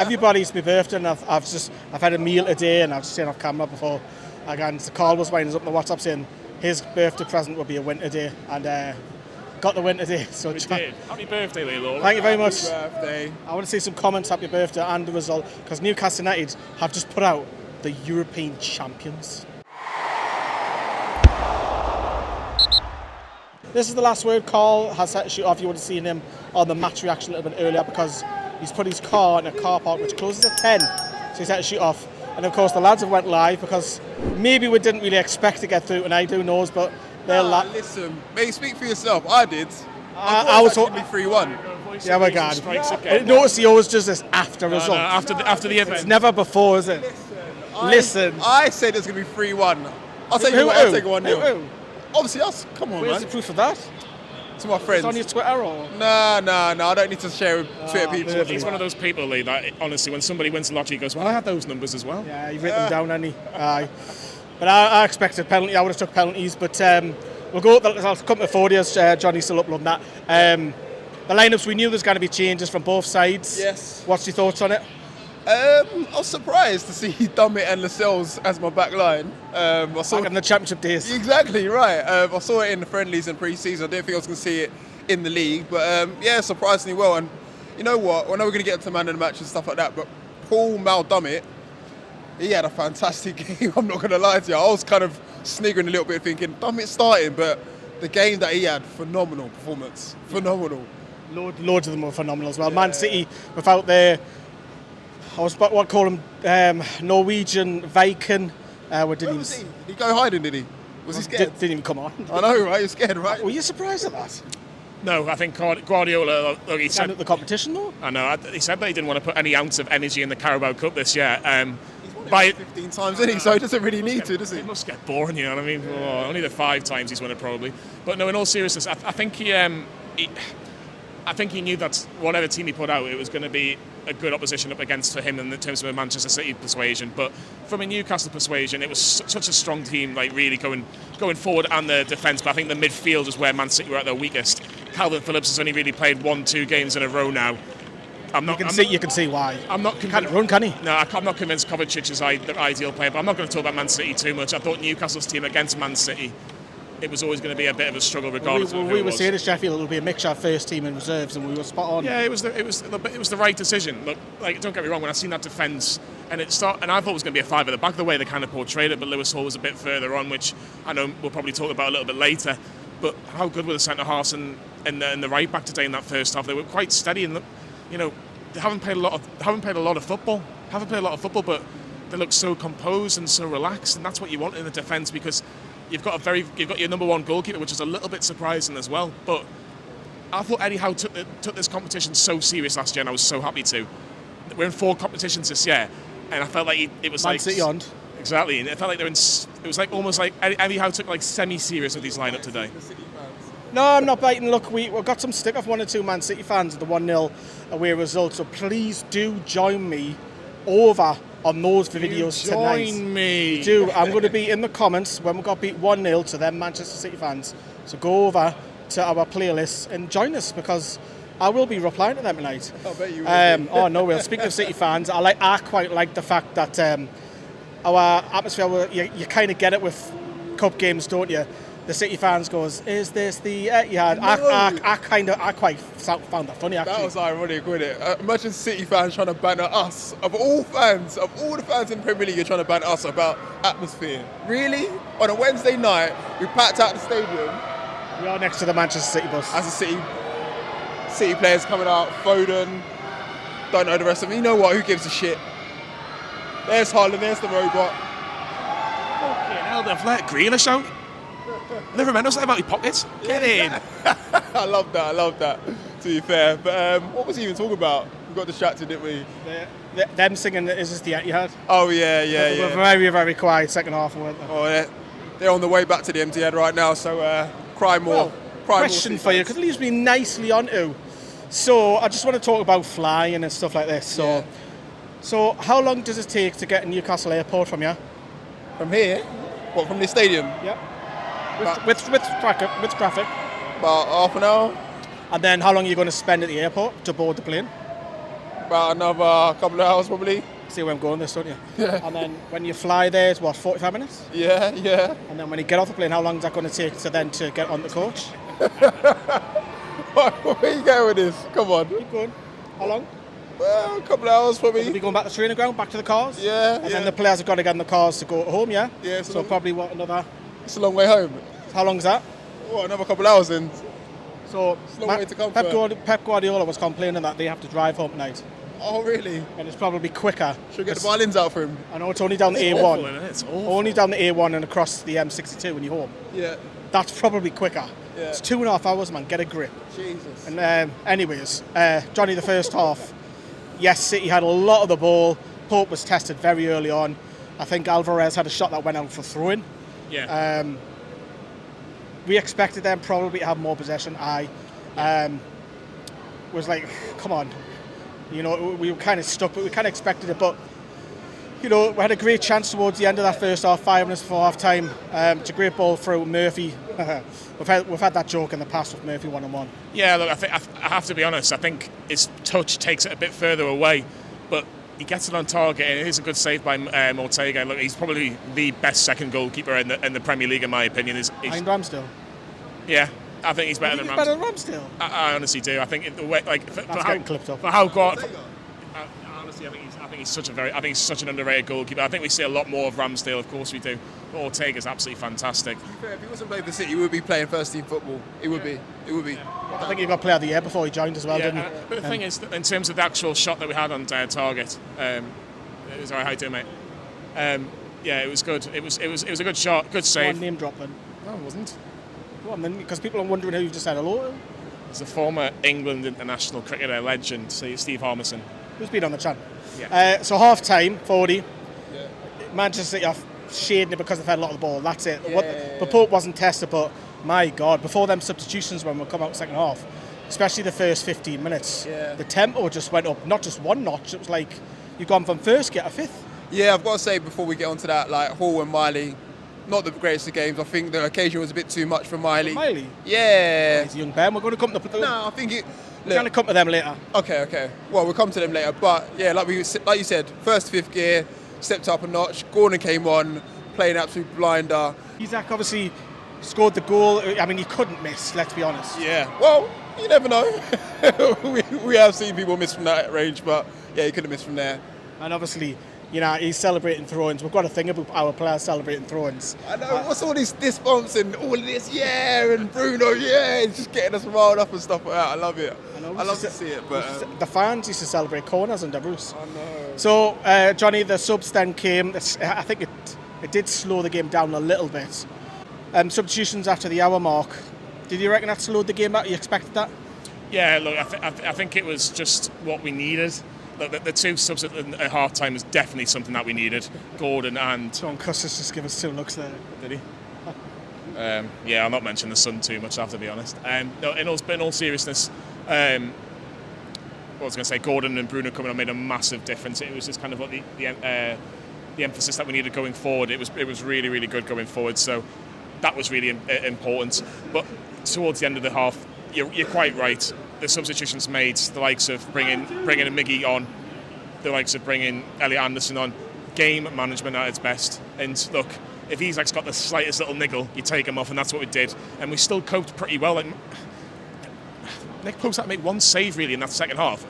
Everybody's my birthday, and I've had a meal today, and I've just seen off camera before. Again, the call was winding up on the WhatsApp saying his birthday present would be a winter day, and got the winter day. So happy birthday, Lilo. Thank you very much. Happy birthday. I want to see some comments. Happy birthday and the result, because Newcastle United have just put out the European champions. This is the last word. Carl has had to shoot off. You would have seen him on the match reaction a little bit earlier because he's put his car in a car park which closes at 10. So he's had to shoot off. And of course the lads have went live because maybe we didn't really expect to get through tonight, who knows, but they're listen, mate, speak for yourself. I did. I was hoping to be 3-1. Yeah, my God. Notice he always does this after result. After the event. It's never before, is it? Listen. I said it's going to be 3-1. I'll take it 1-0. Obviously us. Come on, Where's man. the proof of that? To my friends. It's on your Twitter or? No. I don't need to share with Twitter people. He's one of those people, Lee, that honestly, when somebody wins the lottery, he goes, well, I had those numbers as well. Yeah, you've written them down, hasn't he? Aye. But I expected penalty. I would have took penalties, but we'll go. I'll come to the 40s. Johnny's still uploading that. The lineups, we knew there's going to be changes from both sides. Yes. What's your thoughts on it? I was surprised to see Dummett and Lascelles as my back line. Back in the championship days. Exactly, right. I saw it in the friendlies and pre-season. I didn't think I was going to see it in the league. But yeah, surprisingly well. And you know what? I know we're going to get to man of the match and stuff like that, but Paul Dummett, he had a fantastic game. I'm not going to lie to you. I was kind of sniggering a little bit thinking, Dummett's starting, but the game that he had, phenomenal performance. Phenomenal. Loads of them were phenomenal as well. Yeah. Man City, without their... I was what call him Norwegian Viking. Did he go hiding? Did he? Was he scared? Didn't even come on. I know, right? He was scared, right? Were you surprised at that? No, I think Guardiola. Look, he said the competition though. I know. He said that he didn't want to put any ounce of energy in the Carabao Cup this year. He's won it 15 times, isn't he? So he doesn't really need to, does he? It must get boring, you know what I mean? Only the 5 times he's won it probably. But no, in all seriousness, I think he knew that whatever team he put out, it was going to be a good opposition up against for him in terms of a Manchester City persuasion. But from a Newcastle persuasion, it was such a strong team, like really going forward and the defence. But I think the midfield is where Man City were at their weakest. Calvin Phillips has only really played 1-2 games in a row now. You can see why. I'm not convinced. Can't run, can he? No, I'm not convinced Kovacic is the ideal player. But I'm not going to talk about Man City too much. I thought Newcastle's team against Man City, it was always going to be a bit of a struggle regardless of who it was. We were saying at Sheffield it'll be a mixture of first team and reserves, and we were spot on. Yeah, it was the right decision. Look, like, don't get me wrong, when I seen that defence and I thought it was going to be a 5 at the back, the way they kind of portrayed it, but Lewis Hall was a bit further on, which I know we'll probably talk about a little bit later. But how good were the centre halves and the right back today in that first half? They were quite steady, and they haven't played a lot of football. But they look so composed and so relaxed, and that's what you want in the defence, because you've got your number one goalkeeper, which is a little bit surprising as well. But I thought Eddie Howe took this competition so serious last year, and I was so happy to. We're in 4 competitions this year, and I felt like it was Man like City on. Exactly, and it felt like it was like almost like Eddie Howe took like semi-serious with his lineup today. No, I'm not biting. Look, we've got some stick off 1 or 2 Man City fans at the 1-0 away result, so please do join me over on those videos tonight. Join me. I'm going to be in the comments when we got beat 1-0 to them Manchester City fans. So go over to our playlist and join us, because I will be replying to them tonight. I bet you will. Well, speaking of City fans, I quite like the fact that our atmosphere, you kind of get it with cup games, don't you? The City fans goes, is this the Etihad? I quite found that funny, actually. That was ironic, wasn't it? Imagine City fans trying to banter us. Of all the fans in the Premier League, you're trying to banter us about atmosphere. Really? On a Wednesday night, we packed out the stadium. We are next to the Manchester City bus. As a City players coming out, Foden, don't know the rest of them. You know what? Who gives a shit? There's Haaland, there's the robot. Fucking hell, they've let Grealish out. Never mind, something about your pockets. Get in. I love that, to be fair. But what was he even talking about? We got distracted, didn't we? Them singing, is this the Etihad? Oh, yeah. They were very, very quiet second half, weren't they? Oh, they're on the way back to the Etihad right now, so cry more. Well, question for you, because it leaves me nicely onto. So, I just want to talk about flying and stuff like this. So how long does it take to get to Newcastle Airport from here? From here? What, from the stadium? Yeah. With traffic. About half an hour. And then how long are you going to spend at the airport to board the plane? About another couple of hours probably. See where I'm going this, don't you? Yeah. And then when you fly there, it's what, 45 minutes? Yeah, yeah. And then when you get off the plane, how long is that going to take to get on the coach? Where you going with this? Come on. Keep going. How long? Well, a couple of hours probably. Will be going back to the training ground, back to the cars? Yeah. And then the players have got to get in the cars to go home, yeah? Yeah. So probably what, another... It's a long way home. How long is that? What, another couple of hours then? So It's a long way to come for. Pep Guardiola was complaining that they have to drive home tonight. Oh, really? And it's probably quicker. Should we get the violins out for him? I know it's only down the It's A1. awful, isn't it? It's awful. Only down the A1 and across the M62 when you're home. Yeah. That's probably quicker. Yeah. It's 2.5 hours, man. Get a grip. Jesus. And anyways, Johnny, the first half, yes, City had a lot of the ball. Pope was tested very early on. I think Alvarez had a shot that went out for throwing. Yeah. We expected them probably to have more possession. Was like, come on. You know, we were kind of stuck, but we kind of expected it. But, you know, we had a great chance towards the end of that first half, 5 minutes before half time. It's a great ball through Murphy. we've had that joke in the past with Murphy one-on-one. Yeah, look, I have to be honest. I think his touch takes it a bit further away, but he gets it on target, and it is a good save by Ortega. Look, he's probably the best second goalkeeper in the Premier League, in my opinion. Behind Ramsdale. Yeah, I think he's better than Ramsdale. Better than Ramsdale. I honestly do. I think the way, like, for getting clipped up. how honestly, I think he's such an underrated goalkeeper. I think we see a lot more of Ramsdale, of course we do. But Ortega's absolutely fantastic. To be fair, if he wasn't playing for City, he would be playing first team football. It would be. It would be. I think he got player of the year before he joined as well, didn't he? But the thing is, in terms of the actual shot that we had on target, it was alright. How you doing, mate? Yeah, it was good. It was a good shot, good save. Name drop then. No, it wasn't. Go on then, because people are wondering who you've just said hello to. It's the former England international cricketer legend, Steve Harmison. Who's been on the channel? Yeah. So half time, 40. Yeah. Manchester City off shading it because they've had a lot of the ball. That's it. Yeah. The Pope wasn't tested, but my God, before them substitutions when we come out second half, especially the first 15 minutes, the tempo just went up, not just one notch. It was like you've gone from first gear to fifth. Yeah, I've got to say before we get onto that, like Hall and Miley, not the greatest of games. I think the occasion was a bit too much for Miley. Miley? Yeah. He's a young Ben. We're going to come to No, I think it. We're going to come to them later. Okay. Well, we'll come to them later. But yeah, like you said, first to fifth gear, stepped up a notch. Gordon came on, playing absolute blinder. Isak obviously scored the goal. I mean, he couldn't miss, let's be honest. Yeah. Well, you never know. we have seen people miss from that range, but yeah, he could have missed from there. And obviously, you know, he's celebrating throw-ins. We've got to think about our players celebrating throw-ins. I know, what's all this bumps and all of this, and Bruno, it's just getting us riled up and stuff like that. I love it. I love to see it. But the fans used to celebrate corners under Bruce. I know. So, Johnny, the subs then came. I think it did slow the game down a little bit. Substitutions after the hour mark. Did you reckon that slowed the game out? You expected that? Yeah, look, I think it was just what we needed. Look, the two subs at half time was definitely something that we needed. Gordon and John Custis just give us two looks there. Did he? Yeah, I'll not mention the sun too much. I have to be honest. No, in all seriousness, what I was going to say, Gordon and Bruno coming on made a massive difference. It was just kind of what the emphasis that we needed going forward. It was really, really good going forward. So that was really important. But towards the end of the half, you're quite right. The substitutions made, the likes of bringing a Miggy on, the likes of bringing Elliot Anderson on, game management at its best. And look, if Isak's got the slightest little niggle, you take him off, and that's what we did. And we still coped pretty well. Like, Nick Pope's had to make one save really in that second half.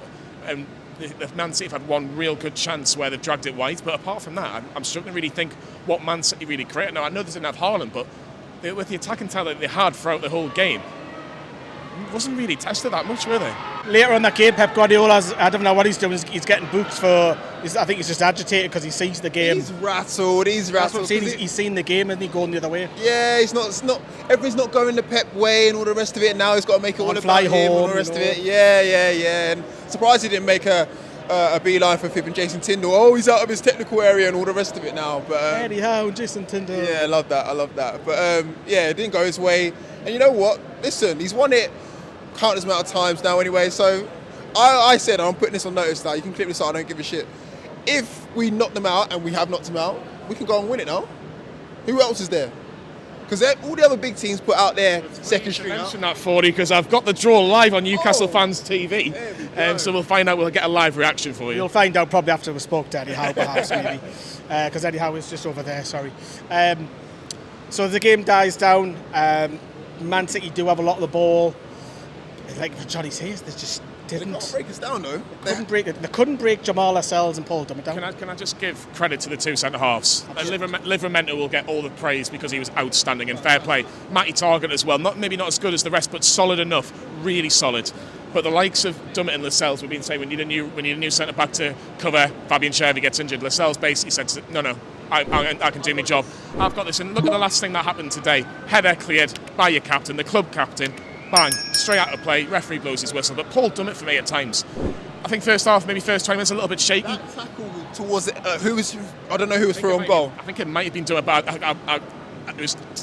And the Man City have had one real good chance where they've dragged it wide. But apart from that, I'm struggling to really think what Man City really created. Now, I know they didn't have Haaland, but with the attacking talent they had throughout the whole game, wasn't really tested that much, were they? Later on that game, Pep Guardiola's, I don't know what he's doing, he's getting booked for, I think he's just agitated because he sees the game. He's rattled. That's what I'm saying, he's seen the game and he's going the other way. Yeah, it's not everything's not going the Pep way and all the rest of it. Now he's got to make it all about him and all the rest of it. Yeah. And surprised he didn't make a beeline for flipping Jason Tindall. Oh, he's out of his technical area and all the rest of it now. But Eddie Howe, Jason Tindall. Yeah, I love that. But yeah, it didn't go his way. And you know what? Listen, he's won it countless amount of times now anyway. So I said, and I'm putting this on notice now, you can clip this out, I don't give a shit. If we knock them out, and we have knocked them out, we can go and win it now. Who else is there? Because all the other big teams put out their second string. Mention that, 40, because I've got the draw live on Newcastle Fans TV. There we go. So we'll find out. We'll get a live reaction for you. You'll find out probably after we spoke to Eddie Howe, perhaps, maybe. Because Eddie Howe is just over there, sorry. So the game dies down. Man City do have a lot of the ball. Like Johnny says, they just didn't. They can't break us down, though. They couldn't break Jamal Lascelles and Paul Dummett down. Can I just give credit to the two centre-halves? Livramento will get all the praise because he was outstanding and fair play. Matty Targett as well. Maybe not as good as the rest, but solid enough. Really solid. But the likes of Dummett and Lascelles, we've been saying we need a new centre-back to cover Fabian Chervi gets injured. Lascelles basically said, no, I can do my job. I've got this. And look at the last thing that happened today. Header cleared by your captain, the club captain. Bang, straight out of play, referee blows his whistle. But Paul Dummett for me at times, I think first half, maybe first 20 minutes, a little bit shaky. That tackle towards it, I don't know who was through on goal. I think it might have been Dummett, but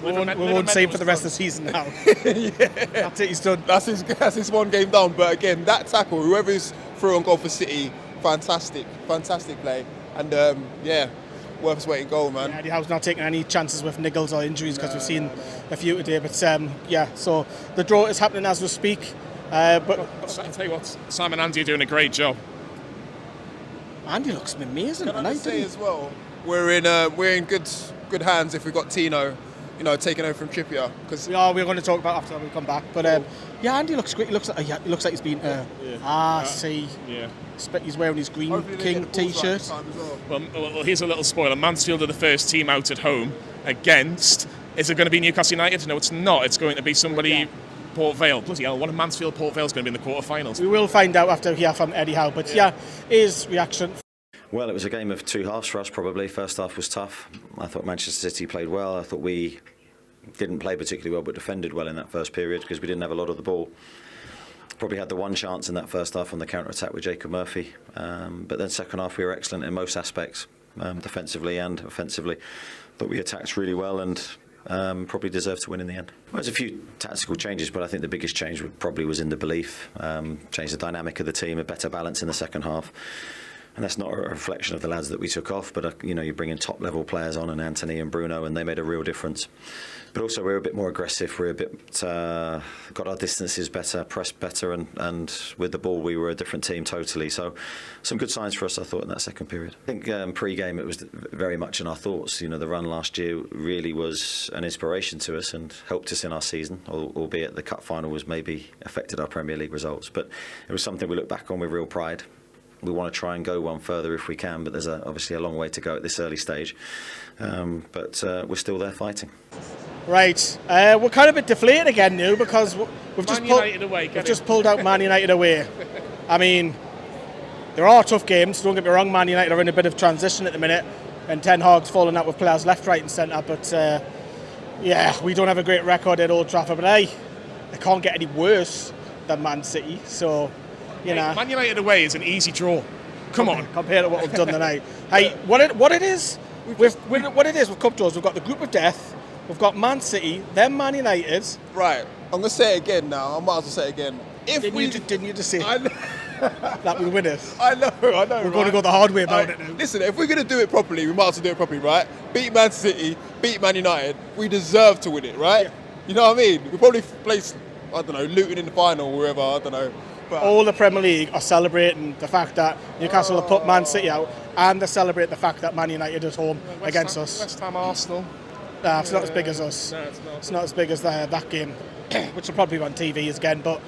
we won't say for the rest of the season now. That's it, he's done. That's his one game done. But again, that tackle, whoever's through on goal for City, fantastic play. And worth his weight in goal, man. Yeah, Eddie Howe's not taking any chances with niggles or injuries because we've seen a few today. But so the draw is happening as we speak. But I'll tell you what, Sam and Andy are doing a great job. Andy looks amazing Can I tonight. just say as well, we're in good hands if we've got Tino, taking over from Trippier. Because we're going to talk about after we come back. But Andy looks great. He looks like he's been. See. Yeah. He's wearing his Green King T-shirt. Well, here's a little spoiler. Mansfield are the first team out at home against. Is it going to be Newcastle United? No, it's not. It's going to be somebody. Port Vale. Bloody hell, one of Mansfield Port Vale is going to be in the quarterfinals. We will find out after we hear from Eddie Howe. But his reaction. Well, it was a game of two halves for us, probably. First half was tough. I thought Manchester City played well. I thought we didn't play particularly well, but defended well in that first period because we didn't have a lot of the ball. Probably had the one chance in that first half on the counter-attack with Jacob Murphy. But then second half we were excellent in most aspects, defensively and offensively. Thought we attacked really well and probably deserved to win in the end. Well, there's a few tactical changes, but I think the biggest change probably was in the belief. Changed the dynamic of the team, a better balance in the second half. And that's not a reflection of the lads that we took off, but you bring in top-level players on, and Anthony and Bruno, and they made a real difference. But also we're a bit more aggressive, we're a bit got our distances better, pressed better, and with the ball we were a different team totally. So some good signs for us, I thought, in that second period. I think pre-game it was very much in our thoughts. The run last year really was an inspiration to us and helped us in our season, albeit the cup final was maybe affected our Premier League results. But it was something we look back on with real pride. We want to try and go one further if we can, but there's obviously a long way to go at this early stage. But we're still there fighting. Right, we're kind of a bit deflated again now because we've just pulled out Man United away. I mean, there are tough games, don't get me wrong. Man United are in a bit of transition at the minute and Ten Hag's falling out with players left, right and centre. But we don't have a great record at Old Trafford, but it can't get any worse than Man City. So, Man United away is an easy draw. Come on. Compared to what we've done tonight. Hey, what it is with cup draws, we've got the group of death, we've got Man City, then Man United. Right, I'm going to say it again now. I might as well say it again. Didn't you just say that we win it? I know. We're going to go the hard way about it now. Listen, if we're going to do it properly, we might as well do it properly, right? Beat Man City, beat Man United. We deserve to win it, right? Yeah. You know what I mean? We probably place, Luton in the final or wherever, I don't know. But all the Premier League are celebrating the fact that Newcastle have put Man City out, and they celebrate the fact that Man United is home against us. West Ham Arsenal. It's not as big as us. No, it's not. It's not as big as that game, which will probably be on TV again. But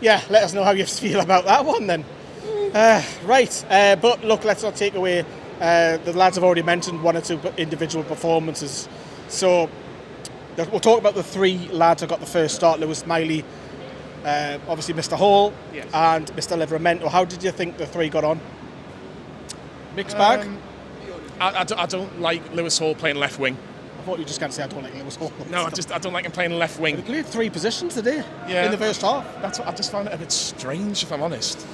let us know how you feel about that one then. But look, let's not take away. The lads have already mentioned one or two individual performances. So we'll talk about the three lads who got the first start. Lewis Miley. Obviously Mr. Hall and Mr. Livramento. How did you think the three got on? Mixed bag? I don't like Lewis Hall playing left wing. I thought you were just going to say I don't like Lewis Hall. No, I don't like him playing left wing. He played three positions today in the first half. That's what I just found it a bit strange, if I'm honest.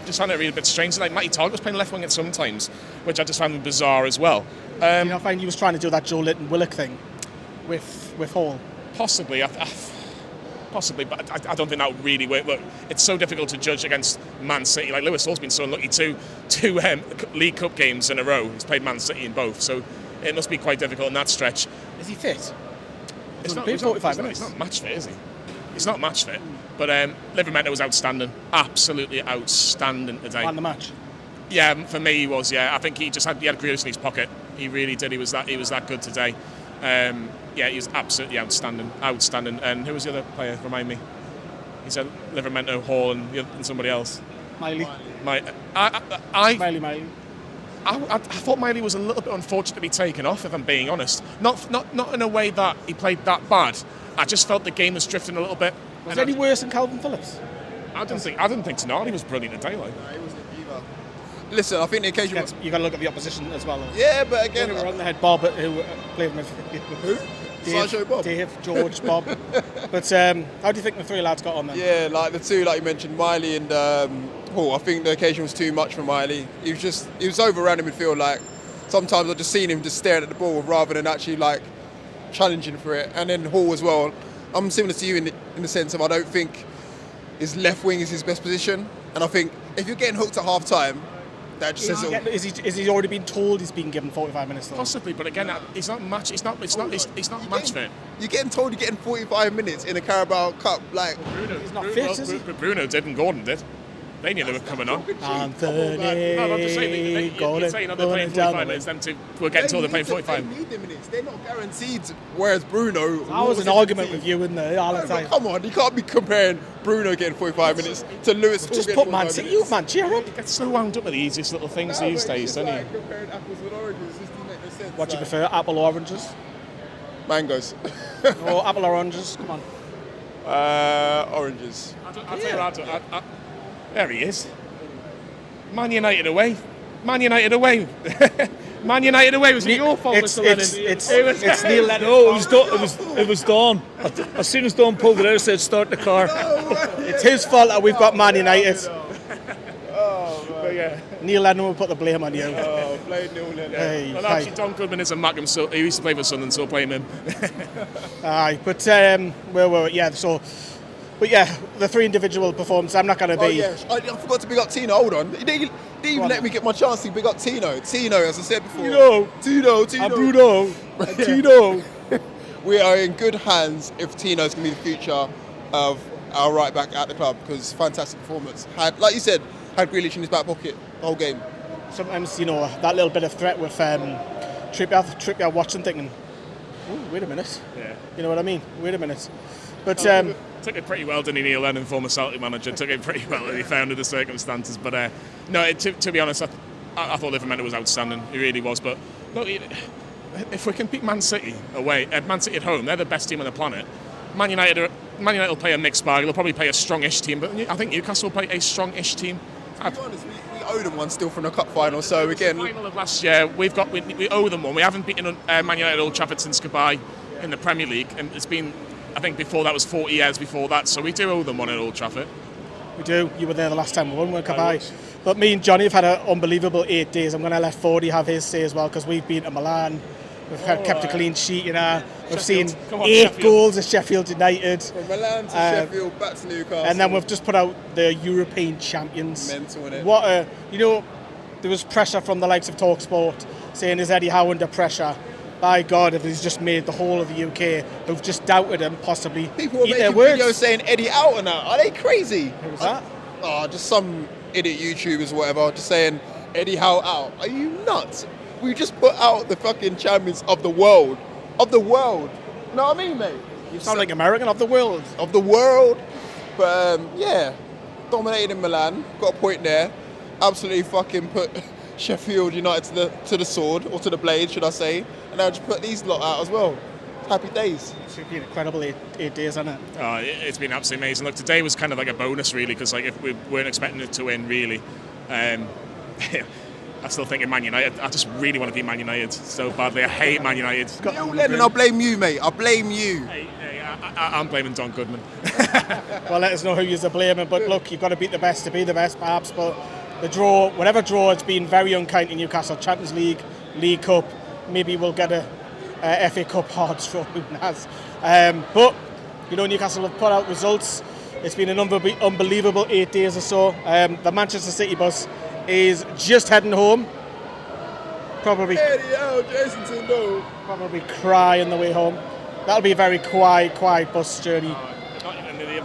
Just found it really a bit strange. Matty Targett was playing left wing at some times, which I just found bizarre as well. I find he was trying to do that Joe Linton-Willock thing with Hall. Possibly. Possibly, but I don't think that would really work. Look, it's so difficult to judge against Man City. Lewis Hall's been so unlucky two League Cup games in a row. He's played Man City in both, so it must be quite difficult in that stretch. Is he fit? It's not, 45 minutes. It's not match fit, is he? It's not match fit. But Livramento was outstanding. Absolutely outstanding today. Man the match. Yeah, for me he was. Yeah, I think he had Grealish in his pocket. He really did. He was that good today. Yeah, he was absolutely outstanding. And who was the other player? Remind me. He said Livramento, Hall, and somebody else. Miley. Miley. I thought Miley was a little bit unfortunate to be taken off, if I'm being honest. Not in a way that he played that bad. I just felt the game was drifting a little bit. Was it any worse than Calvin Phillips? I didn't think Tonali was brilliant today. Like. No, he wasn't either. Listen, I think the occasion was... You got to look at the opposition as well. Yeah, but again... We were on the head Bob, who played with... Who? Sancho Bob? Dave, George, Bob. But how do you think the three lads got on then? Yeah, like the two, like you mentioned, Miley and Hall. I think the occasion was too much for Miley. He was overrun in midfield. Like sometimes I've just seen him just staring at the ball rather than actually like challenging for it. And then Hall as well. I'm similar to you in the sense of I don't think his left wing is his best position. And I think if you're getting hooked at half time, that just says it all. Is he already been told he's been given 45 minutes? Though? Possibly, but again, it's not match. It's not match fit. You're getting told you're getting 45 minutes in a Carabao Cup. Like he's not fit, is he? Bruno did and Gordon did. They knew they were coming on. Anthony, No, I'm just saying, you're saying they're playing 45 minutes, them two were getting told they're playing 45. They need the minutes. They're not guaranteed. Whereas Bruno... That was an argument with you in the all the time. Come on, you can't be comparing Bruno getting 45 minutes to Lewis Hall Just getting put Man 45 City, minutes. man, cheer up. He gets so wound up with the easiest little things these days, doesn't he? Like comparing apples with oranges, this doesn't make no sense. What do you prefer, apple or oranges? Mangoes. Or apple or oranges? Come on. Oranges. I'll tell you what, there he is. Man United away. Man United away. Man United away. Was it your fault, Mr. Lennon? It's Neil Lennon. No, it was Dawn. As soon as Dawn pulled it out, I said, start the car. It's his fault that we've got Man United. But yeah. Neil Lennon will put the blame on you. Oh, play Neil Lennon. Hey, Well, actually, Don Goodman is a Mackham, so he used to play for Sunderland, so blame him. Aye, but where were we? Yeah, so... But yeah, the three individual performances, I'm not going to be... Oh, yeah. I forgot to big up Tino. Hold on. He didn't even let me get my chance to big up Tino. Tino, as I said before. Tino. And Bruno. And Tino. We are in good hands if Tino's going to be the future of our right back at the club, because fantastic performance. Like you said, had Grealish in his back pocket the whole game. Sometimes, that little bit of threat with Trippier watching, thinking, ooh, wait a minute. Yeah. You know what I mean? Wait a minute. But... took it pretty well, didn't he, Neil Lennon, former Celtic manager? Took it pretty well, he found in the circumstances. But no, to be honest, I thought Livramento was outstanding. He really was. But look, if we can beat Man City away, Man City at home, they're the best team on the planet. Man United will play a mixed bag. They'll probably play a strongish team, but I think Newcastle will play a strongish team. To be honest, we owe them one still from the cup final. So again, the final of last year, we owe them one. We haven't beaten Man United at Old Trafford since goodbye in the Premier League, and it's been, I think before that was 40 years before that, so we do owe them one at Old Trafford. We do. You were there the last time we won, weren't you? But me and Johnny have had an unbelievable 8 days. I'm going to let Fordy have his say as well, because we've been to Milan. We've kept a clean sheet, We've seen 8 goals at Sheffield United. From Milan to Sheffield, back to Newcastle. And then we've just put out the European champions. Mental, innit? What there was pressure from the likes of TalkSport saying, is Eddie Howe under pressure? By God, if he's just made the whole of the UK who've just doubted him possibly People were eat their making words. videos saying Eddie out and that. Are they crazy? Who was that? Oh, just some idiot YouTubers or whatever, just saying Eddie Howe out. Are you nuts? We just put out the fucking champions of the world. Of the world. You know what I mean, mate? You sound like American of the world. Of the world. But dominated in Milan. Got a point there. Absolutely fucking put Sheffield United to the sword, or to the blade, should I say. And now just put these lot out as well. Happy days. It's been incredible 8 days, hasn't it? Oh, it's been absolutely amazing. Look, today was kind of like a bonus, really, because if we weren't expecting it to win, really. I'm still thinking Man United. I just really want to beat Man United so badly. I hate Man United. Lennon, I'll blame you, mate. I'll blame you. I'm blaming Don Goodman. Well, let us know who you're blaming. But look, you've got to beat the best to be the best, perhaps. But the draw, whatever draw, it's been very unkind to Newcastle. Champions League, League Cup. Maybe we'll get a FA Cup hard draw. Who knows? But Newcastle have put out results. It's been an unbelievable 8 days or so. The Manchester City bus is just heading home. Probably Eddie Howe, Jason Tindall. Probably cry on the way home. That'll be a very quiet bus journey.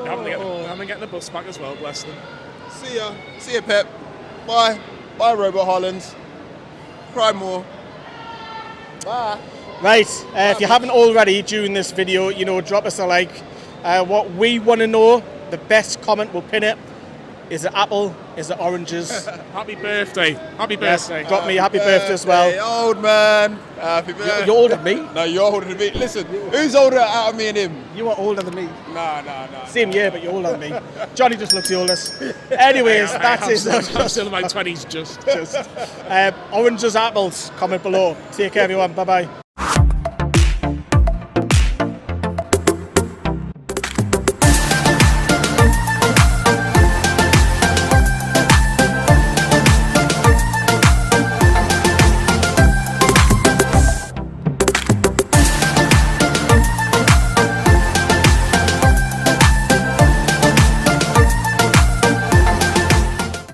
Having to get the bus back as well, bless them. See ya, Pep. Bye, Robert Hollands. Cry more. Bye. Right, if you haven't already during this video, drop us a like. What we want to know, the best comment, we'll pin it. Is it apple? Is it oranges? Happy birthday. Happy Yes, birthday. drop me a happy birthday as well. Old man. Happy birthday. You're older than me. No, you're older than me. Listen, who's older out of me and him? You are older than me. Nah. Same year, but you're older than me. Johnny just looks the oldest. Anyways, that's it. I'm still in my 20s, just. Oranges, apples, comment below. Take care, everyone. Bye-bye.